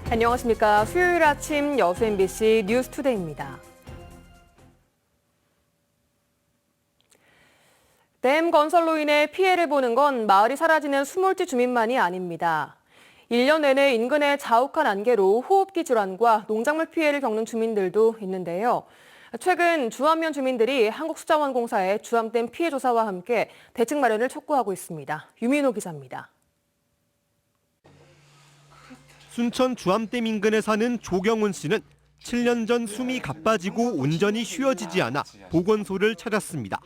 안녕하십니까. 수요일 아침 여수 MBC 뉴스투데이입니다. 댐 건설로 인해 피해를 보는 건 마을이 사라지는 수몰지 주민만이 아닙니다. 1년 내내 인근의 자욱한 안개로 호흡기 질환과 농작물 피해를 겪는 주민들도 있는데요. 최근 주암면 주민들이 한국수자원공사의 주암댐 피해 조사와 함께 대책 마련을 촉구하고 있습니다. 유민호 기자입니다. 순천 주암댐 인근에 사는 조경훈 씨는 7년 전 숨이 가빠지고 온전히 쉬어지지 않아 보건소를 찾았습니다.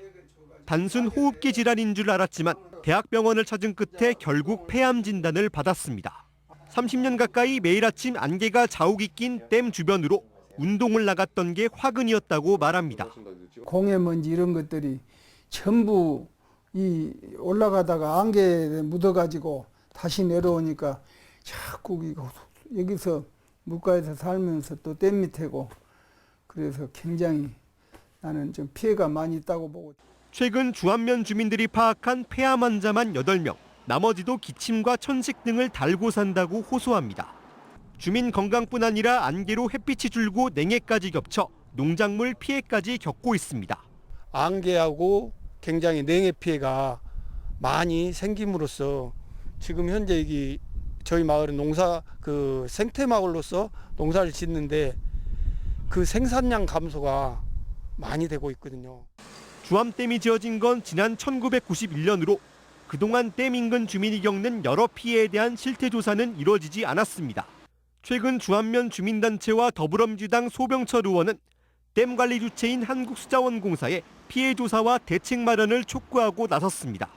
단순 호흡기 질환인 줄 알았지만 대학병원을 찾은 끝에 결국 폐암 진단을 받았습니다. 30년 가까이 매일 아침 안개가 자욱이 낀 댐 주변으로 운동을 나갔던 게 화근이었다고 말합니다. 공해먼지 이런 것들이 전부 올라가다가 안개에 묻어가지고 다시 내려오니까 자꾸 여기서 물가에서 살면서 또 댐 밑에고 그래서 굉장히 나는 좀 피해가 많이 있다고 보고. 최근 주암면 주민들이 파악한 폐암 환자만 8명, 나머지도 기침과 천식 등을 달고 산다고 호소합니다. 주민 건강뿐 아니라 안개로 햇빛이 줄고 냉해까지 겹쳐 농작물 피해까지 겪고 있습니다. 안개하고 굉장히 냉해 피해가 많이 생김으로써 지금 현재 저희 마을은 생태 마을로서 농사를 짓는데 그 생산량 감소가 많이 되고 있거든요. 주암댐이 지어진 건 지난 1991년으로 그동안 댐 인근 주민이 겪는 여러 피해에 대한 실태 조사는 이루어지지 않았습니다. 최근 주암면 주민단체와 더불어민주당 소병철 의원은 댐 관리 주체인 한국수자원공사에 피해 조사와 대책 마련을 촉구하고 나섰습니다.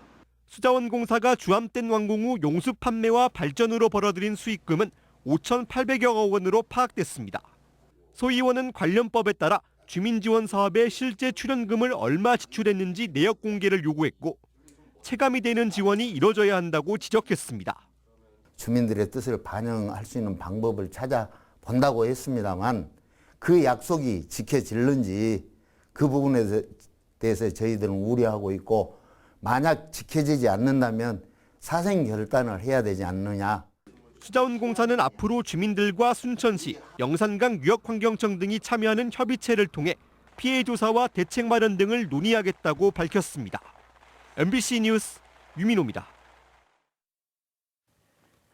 수자원공사가 주암댐 완공 후 용수 판매와 발전으로 벌어들인 수익금은 5,800여 원으로 파악됐습니다. 소 의원은 관련법에 따라 주민지원 사업에 실제 출연금을 얼마 지출했는지 내역 공개를 요구했고 체감이 되는 지원이 이뤄져야 한다고 지적했습니다. 주민들의 뜻을 반영할 수 있는 방법을 찾아본다고 했습니다만 그 약속이 지켜질는지 그 부분에 대해서 저희들은 우려하고 있고 만약 지켜지지 않는다면 사생 결단을 해야 되지 않느냐. 수자원공사는 앞으로 주민들과 순천시, 영산강 유역환경청 등이 참여하는 협의체를 통해 피해 조사와 대책 마련 등을 논의하겠다고 밝혔습니다. MBC 뉴스 유민호입니다.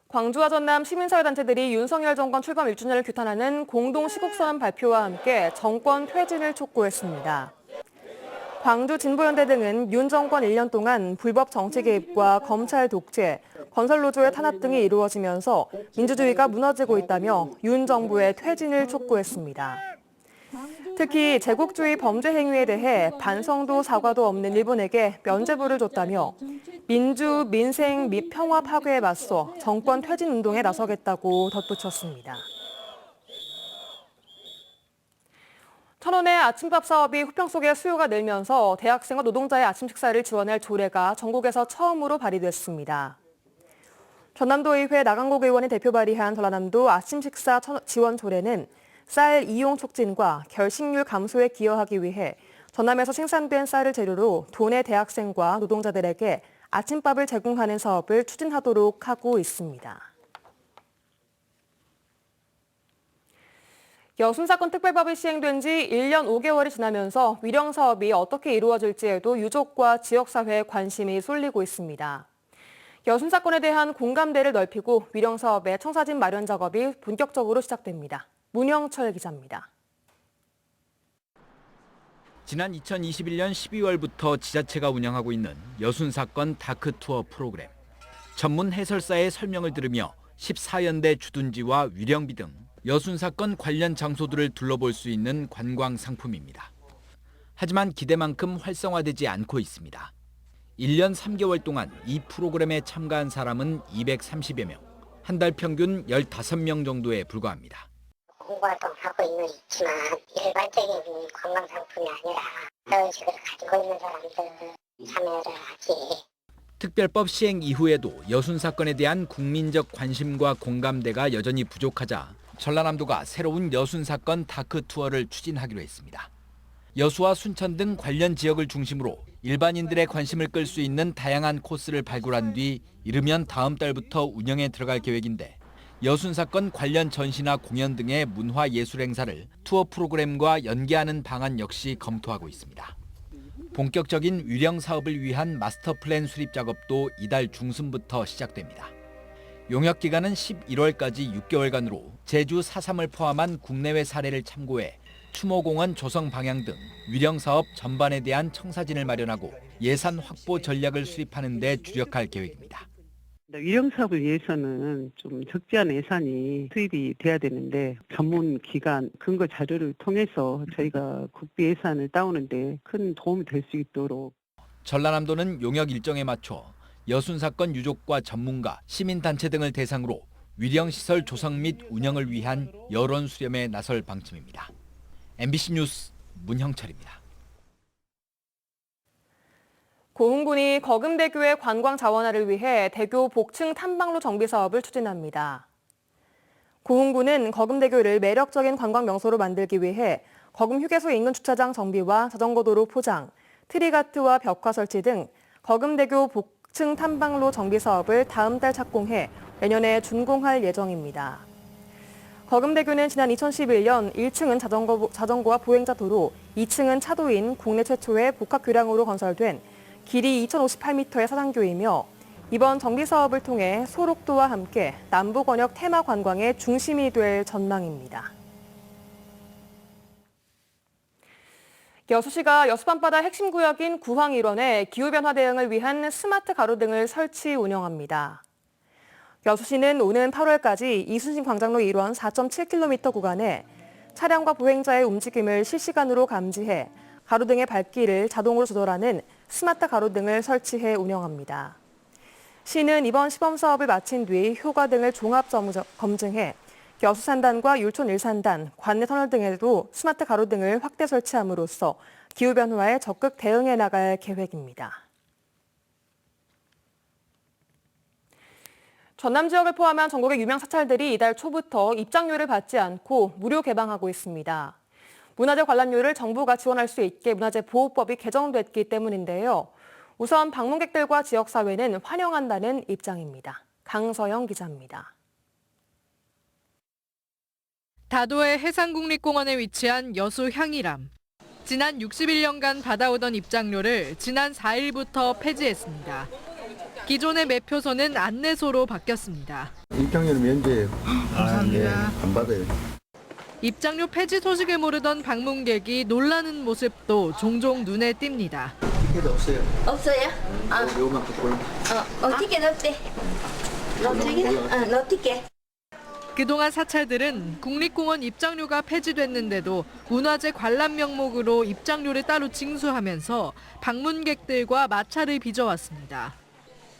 광주와 전남 시민사회단체들이 윤석열 정권 출범 1주년을 규탄하는 공동시국선언 발표와 함께 정권 퇴진을 촉구했습니다. 광주 진보연대 등은 윤 정권 1년 동안 불법 정치 개입과 검찰 독재, 건설노조의 탄압 등이 이루어지면서 민주주의가 무너지고 있다며 윤 정부의 퇴진을 촉구했습니다. 특히 제국주의 범죄 행위에 대해 반성도 사과도 없는 일본에게 면죄부를 줬다며 민주, 민생 및 평화 파괴에 맞서 정권 퇴진 운동에 나서겠다고 덧붙였습니다. 천원의 아침밥 사업이 후평 속에 수요가 늘면서 대학생과 노동자의 아침 식사를 지원할 조례가 전국에서 처음으로 발의됐습니다. 전남도의회 나강국 의원이 대표 발의한 전라남도 아침 식사 지원 조례는 쌀 이용 촉진과 결식률 감소에 기여하기 위해 전남에서 생산된 쌀을 재료로 도내 대학생과 노동자들에게 아침밥을 제공하는 사업을 추진하도록 하고 있습니다. 여순사건 특별법이 시행된 지 1년 5개월이 지나면서 위령 사업이 어떻게 이루어질지에도 유족과 지역사회에 관심이 쏠리고 있습니다. 여순사건에 대한 공감대를 넓히고 위령 사업의 청사진 마련 작업이 본격적으로 시작됩니다. 문영철 기자입니다. 지난 2021년 12월부터 지자체가 운영하고 있는 여순사건 다크투어 프로그램. 전문 해설사의 설명을 들으며 14연대 주둔지와 위령비 등 여순사건 관련 장소들을 둘러볼 수 있는 관광 상품입니다. 하지만 기대만큼 활성화되지 않고 있습니다. 1년 3개월 동안 이 프로그램에 참가한 사람은 230여 명, 한 달 평균 15명 정도에 불과합니다. 홍보활동 하고 있는 있지만 일반적인 관광 상품이 아니라 그런 식으로 가지고 있는 사람들 참여를 하지. 특별법 시행 이후에도 여순 사건에 대한 국민적 관심과 공감대가 여전히 부족하자 전라남도가 새로운 여순 사건 다크 투어를 추진하기로 했습니다. 여수와 순천 등 관련 지역을 중심으로 일반인들의 관심을 끌 수 있는 다양한 코스를 발굴한 뒤 이르면 다음 달부터 운영에 들어갈 계획인데 여순 사건 관련 전시나 공연 등의 문화예술 행사를 투어 프로그램과 연계하는 방안 역시 검토하고 있습니다. 본격적인 위령 사업을 위한 마스터 플랜 수립 작업도 이달 중순부터 시작됩니다. 용역 기간은 11월까지 6개월간으로 제주 4.3을 포함한 국내외 사례를 참고해 추모공원 조성 방향 등 위령 사업 전반에 대한 청사진을 마련하고 예산 확보 전략을 수립하는 데 주력할 계획입니다. 위령 사업을 위해서는 좀 적지 않은 예산이 투입이 돼야 되는데 전문 기관 근거 자료를 통해서 저희가 국비 예산을 따오는데 큰 도움이 될 수 있도록. 전라남도는 용역 일정에 맞춰 여순 사건 유족과 전문가, 시민단체 등을 대상으로 위령 시설 조성 및 운영을 위한 여론 수렴에 나설 방침입니다. MBC 뉴스 문형철입니다. 고흥군이 거금대교의 관광 자원화를 위해 대교 복층 탐방로 정비 사업을 추진합니다. 고흥군은 거금대교를 매력적인 관광 명소로 만들기 위해 거금 휴게소 인근 주차장 정비와 자전거 도로 포장, 트리가트와 벽화 설치 등 거금대교 복층 탐방로 정비 사업을 다음 달 착공해 내년에 준공할 예정입니다. 거금대교는 지난 2011년 1층은 자전거와 보행자 도로, 2층은 차도인 국내 최초의 복합 교량으로 건설된 길이 2,058m의 사상교이며 이번 정비 사업을 통해 소록도와 함께 남부권역 테마 관광의 중심이 될 전망입니다. 여수시가 여수 밤바다 핵심 구역인 구황 일원에 기후변화 대응을 위한 스마트 가로등을 설치 운영합니다. 여수시는 오는 8월까지 이순신 광장로 일원 4.7km 구간에 차량과 보행자의 움직임을 실시간으로 감지해 가로등의 밝기를 자동으로 조절하는 스마트 가로등을 설치해 운영합니다. 시는 이번 시범 사업을 마친 뒤 효과 등을 종합 검증해 여수 산단과 율촌 1산단, 관내 터널 등에도 스마트 가로등을 확대 설치함으로써 기후변화에 적극 대응해 나갈 계획입니다. 전남 지역을 포함한 전국의 유명 사찰들이 이달 초부터 입장료를 받지 않고 무료 개방하고 있습니다. 문화재 관람료를 정부가 지원할 수 있게 문화재보호법이 개정됐기 때문인데요. 우선 방문객들과 지역사회는 환영한다는 입장입니다. 강서영 기자입니다. 다도해 해상국립공원에 위치한 여수 향이람. 지난 61년간 받아오던 입장료를 지난 4일부터 폐지했습니다. 기존의 매표소는 안내소로 바뀌었습니다. 입장료는 면제예요. 감사합니다. 안 받아요. 입장료 폐지 소식을 모르던 방문객이 놀라는 모습도 종종 눈에 띕니다. 티켓 없어요. 없어요? 요만 갖고 티켓 없대. 너 티켓. 그동안 사찰들은 국립공원 입장료가 폐지됐는데도 문화재 관람 명목으로 입장료를 따로 징수하면서 방문객들과 마찰을 빚어왔습니다.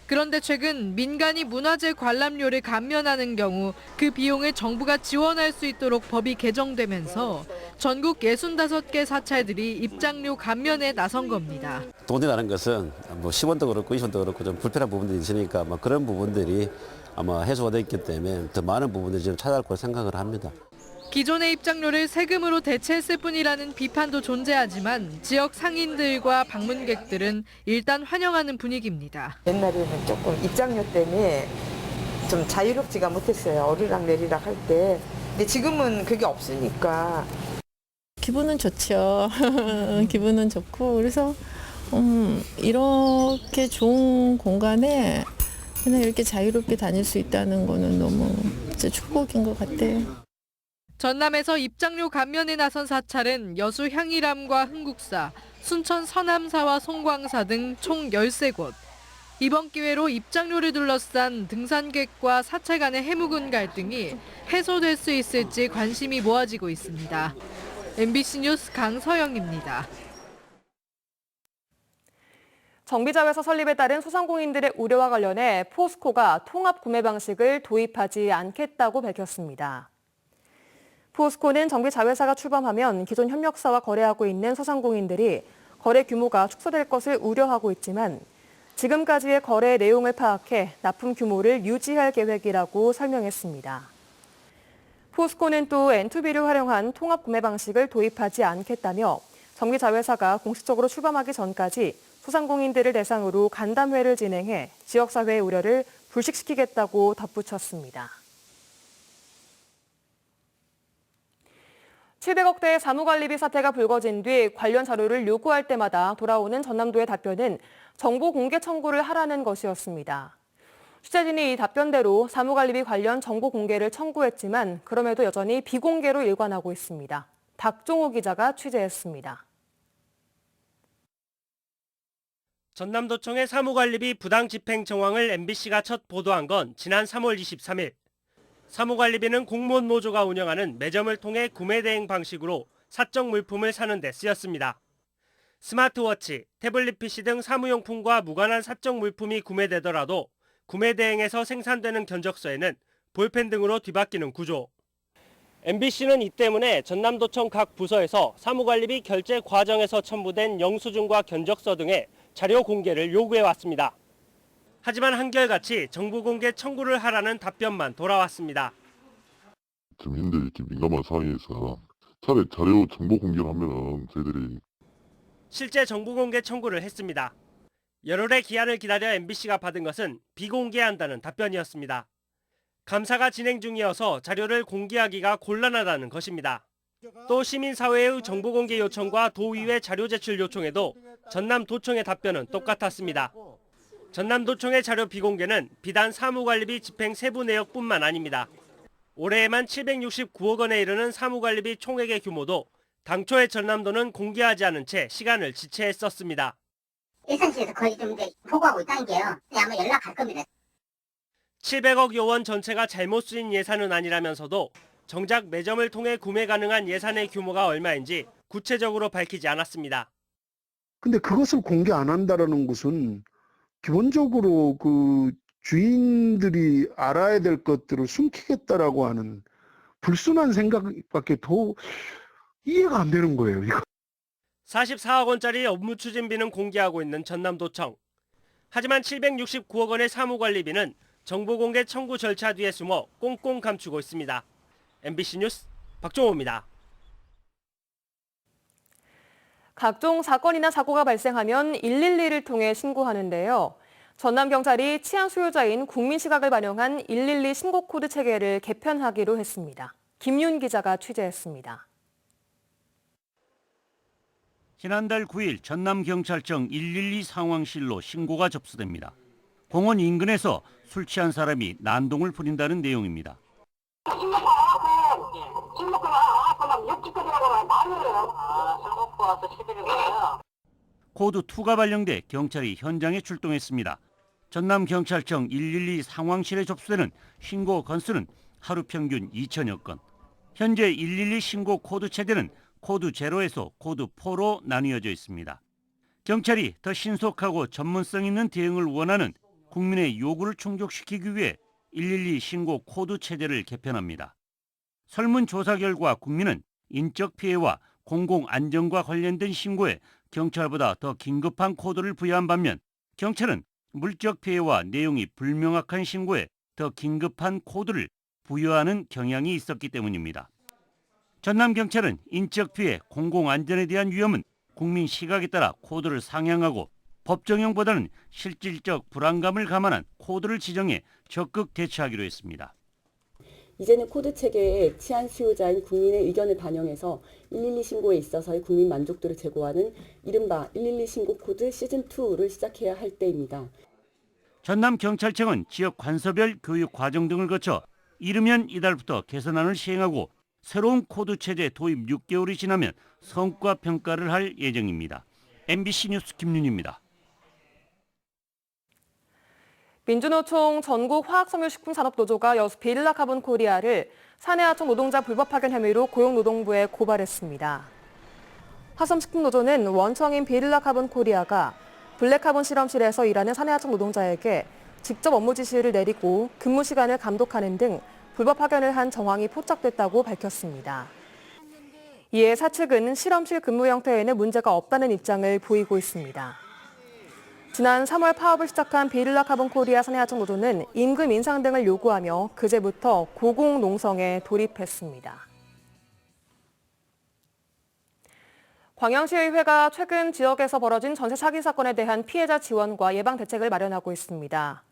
그런데 최근 민간이 문화재 관람료를 감면하는 경우 그 비용을 정부가 지원할 수 있도록 법이 개정되면서 전국 65개 사찰들이 입장료 감면에 나선 겁니다. 돈이라는 것은 뭐 10원도 그렇고 20원도 그렇고 좀 불편한 부분들이 있으니까 아마 그런 부분들이 아마 해소가 됐기 때문에 더 많은 부분들이 지금 찾아갈 거라 생각을 합니다. 기존의 입장료를 세금으로 대체했을 뿐이라는 비판도 존재하지만 지역 상인들과 방문객들은 일단 환영하는 분위기입니다. 옛날에는 조금 입장료 때문에 좀 자유롭지가 못했어요. 오르락 내리락 할 때. 근데 지금은 그게 없으니까. 기분은 좋죠. 기분은 좋고 그래서 이렇게 좋은 공간에 그냥 이렇게 자유롭게 다닐 수 있다는 거는 너무 진짜 축복인 것 같아요. 전남에서 입장료 감면에 나선 사찰은 여수 향이람과 흥국사, 순천 서남사와 송광사 등 총 13곳. 이번 기회로 입장료를 둘러싼 등산객과 사찰 간의 해묵은 갈등이 해소될 수 있을지 관심이 모아지고 있습니다. MBC 뉴스 강서영입니다. 정비자회사 설립에 따른 소상공인들의 우려와 관련해 포스코가 통합 구매 방식을 도입하지 않겠다고 밝혔습니다. 포스코는 정비자회사가 출범하면 기존 협력사와 거래하고 있는 소상공인들이 거래 규모가 축소될 것을 우려하고 있지만 지금까지의 거래 내용을 파악해 납품 규모를 유지할 계획이라고 설명했습니다. 포스코는 또 N2B를 활용한 통합 구매 방식을 도입하지 않겠다며 전기자회사가 공식적으로 출범하기 전까지 소상공인들을 대상으로 간담회를 진행해 지역사회의 우려를 불식시키겠다고 덧붙였습니다. 700억대의 사무관리비 사태가 불거진 뒤 관련 자료를 요구할 때마다 돌아오는 전남도의 답변은 정보 공개 청구를 하라는 것이었습니다. 취재진이 이 답변대로 사무관리비 관련 정보 공개를 청구했지만 그럼에도 여전히 비공개로 일관하고 있습니다. 박종호 기자가 취재했습니다. 전남도청의 사무관리비 부당 집행 정황을 MBC가 첫 보도한 건 지난 3월 23일. 사무관리비는 공무원 노조가 운영하는 매점을 통해 구매 대행 방식으로 사적 물품을 사는 데 쓰였습니다. 스마트워치, 태블릿 PC 등 사무용품과 무관한 사적 물품이 구매되더라도 구매 대행에서 생산되는 견적서에는 볼펜 등으로 뒤바뀌는 구조. MBC는 이 때문에 전남도청 각 부서에서 사무관리비 결제 과정에서 첨부된 영수증과 견적서 등의 자료 공개를 요구해왔습니다. 하지만 한결같이 정보 공개 청구를 하라는 답변만 돌아왔습니다. 지금 현재 이렇게 민감한 상황에서 차라리 자료 정보 공개를 하면은 저희들이 실제 정보 공개 청구를 했습니다. 열흘의 기한을 기다려 MBC가 받은 것은 비공개한다는 답변이었습니다. 감사가 진행 중이어서 자료를 공개하기가 곤란하다는 것입니다. 또 시민사회의 정보 공개 요청과 도의회 자료 제출 요청에도 전남도청의 답변은 똑같았습니다. 전남도청의 자료 비공개는 비단 사무관리비 집행 세부 내역뿐만 아닙니다. 올해에만 769억 원에 이르는 사무관리비 총액의 규모도 당초에 전남도는 공개하지 않은 채 시간을 지체했었습니다. 예산실에서 거의 좀 보고하고 있다는 게요. 아마 연락할 겁니다. 700억 원 전체가 잘못 쓰인 예산은 아니라면서도 정작 매점을 통해 구매 가능한 예산의 규모가 얼마인지 구체적으로 밝히지 않았습니다. 근데 그것을 공개 안 한다라는 것은 기본적으로 그 주인들이 알아야 될 것들을 숨기겠다라고 하는 불순한 생각밖에 더 이해가 안 되는 거예요, 이거. 44억 원짜리 업무 추진비는 공개하고 있는 전남도청. 하지만 769억 원의 사무관리비는 정보 공개 청구 절차 뒤에 숨어 꽁꽁 감추고 있습니다. MBC 뉴스 박종호입니다. 각종 사건이나 사고가 발생하면 112를 통해 신고하는데요. 전남경찰이 치안 수요자인 국민 시각을 반영한 112 신고 코드 체계를 개편하기로 했습니다. 김윤 기자가 취재했습니다. 지난달 9일 전남경찰청 112 상황실로 신고가 접수됩니다. 공원 인근에서 술 취한 사람이 난동을 부린다는 내용입니다. 코드 2가 발령돼 경찰이 현장에 출동했습니다. 전남경찰청 112 상황실에 접수되는 신고 건수는 하루 평균 2천여 건. 현재 112 신고 코드 체제는 코드 0에서 코드 4로 나뉘어져 있습니다. 경찰이 더 신속하고 전문성 있는 대응을 원하는 국민의 요구를 충족시키기 위해 112 신고 코드 체제를 개편합니다. 설문조사 결과 국민은 인적 피해와 공공안전과 관련된 신고에 경찰보다 더 긴급한 코드를 부여한 반면 경찰은 물적 피해와 내용이 불명확한 신고에 더 긴급한 코드를 부여하는 경향이 있었기 때문입니다. 전남경찰은 인적 피해, 공공안전에 대한 위험은 국민 시각에 따라 코드를 상향하고 법정형보다는 실질적 불안감을 감안한 코드를 지정해 적극 대처하기로 했습니다. 이제는 코드 체계에 치안 수요자인 국민의 의견을 반영해서 112 신고에 있어서의 국민 만족도를 제고하는 이른바 112 신고 코드 시즌2를 시작해야 할 때입니다. 전남경찰청은 지역 관서별 교육 과정 등을 거쳐 이르면 이달부터 개선안을 시행하고 새로운 코드 체제 도입 6개월이 지나면 성과 평가를 할 예정입니다. MBC 뉴스 김윤입니다. 민주노총 전국화학섬유식품산업노조가 여수 베릴라 카본 코리아를 사내하청 노동자 불법 파견 혐의로 고용노동부에 고발했습니다. 화섬식품노조는 원청인 베릴라 카본 코리아가 블랙카본 실험실에서 일하는 사내하청 노동자에게 직접 업무 지시를 내리고 근무 시간을 감독하는 등 불법 파견을 한 정황이 포착됐다고 밝혔습니다. 이에 사측은 실험실 근무 형태에는 문제가 없다는 입장을 보이고 있습니다. 지난 3월 파업을 시작한 비일라 카본 코리아 사내하청 노조는 임금 인상 등을 요구하며 그제부터 고공농성에 돌입했습니다. 광양시의회가 최근 지역에서 벌어진 전세 사기 사건에 대한 피해자 지원과 예방 대책을 마련하고 있습니다.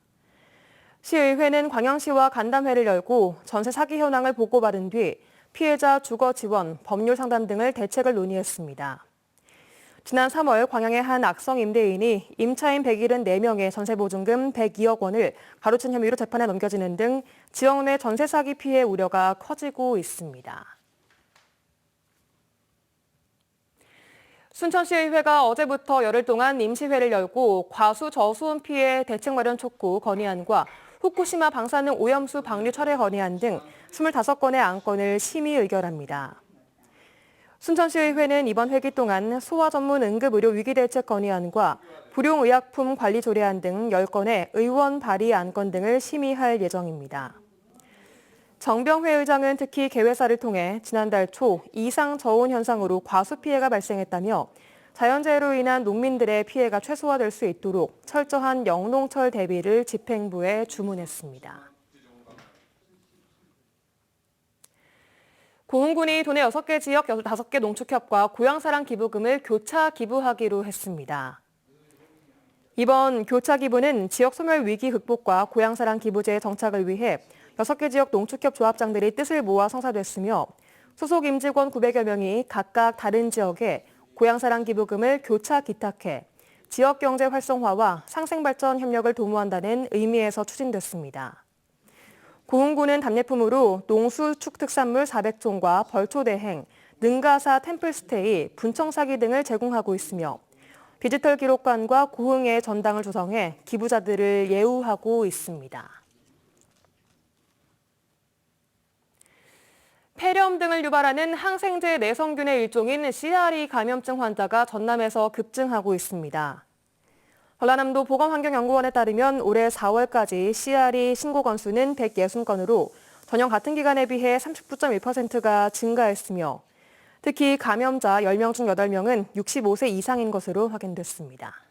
시의회는 광양시와 간담회를 열고 전세 사기 현황을 보고받은 뒤 피해자 주거 지원, 법률 상담 등을 대책을 논의했습니다. 지난 3월 광양의 한 악성 임대인이 임차인 174명의 전세보증금 102억 원을 가로챈 혐의로 재판에 넘겨지는 등 지역 내 전세 사기 피해 우려가 커지고 있습니다. 순천시의회가 어제부터 열흘 동안 임시회를 열고 과수 저수온 피해 대책 마련 촉구 건의안과 후쿠시마 방사능 오염수 방류 철회 건의안 등 25건의 안건을 심의 의결합니다. 순천시의회는 이번 회기 동안 소아 전문 응급의료 위기대책 건의안과 불용의약품 관리 조례안 등 10건의 의원 발의 안건 등을 심의할 예정입니다. 정병회 의장은 특히 개회사를 통해 지난달 초 이상 저온 현상으로 과수 피해가 발생했다며 자연재해로 인한 농민들의 피해가 최소화될 수 있도록 철저한 영농철 대비를 집행부에 주문했습니다. 고흥군이 도내 6개 지역 5개 농축협과 고향사랑 기부금을 교차 기부하기로 했습니다. 이번 교차 기부는 지역 소멸 위기 극복과 고향사랑 기부제의 정착을 위해 6개 지역 농축협 조합장들이 뜻을 모아 성사됐으며 소속 임직원 900여 명이 각각 다른 지역에 고향사랑 기부금을 교차 기탁해 지역 경제 활성화와 상생발전 협력을 도모한다는 의미에서 추진됐습니다. 고흥군은 답례품으로 농수축특산물 400종과 벌초대행, 능가사 템플스테이, 분청사기 등을 제공하고 있으며 디지털 기록관과 고흥의 전당을 조성해 기부자들을 예우하고 있습니다. 폐렴 등을 유발하는 항생제 내성균의 일종인 CRE 감염증 환자가 전남에서 급증하고 있습니다. 전라남도 보건환경연구원에 따르면 올해 4월까지 CRE 신고 건수는 160건으로 전년 같은 기간에 비해 39.1%가 증가했으며 특히 감염자 10명 중 8명은 65세 이상인 것으로 확인됐습니다.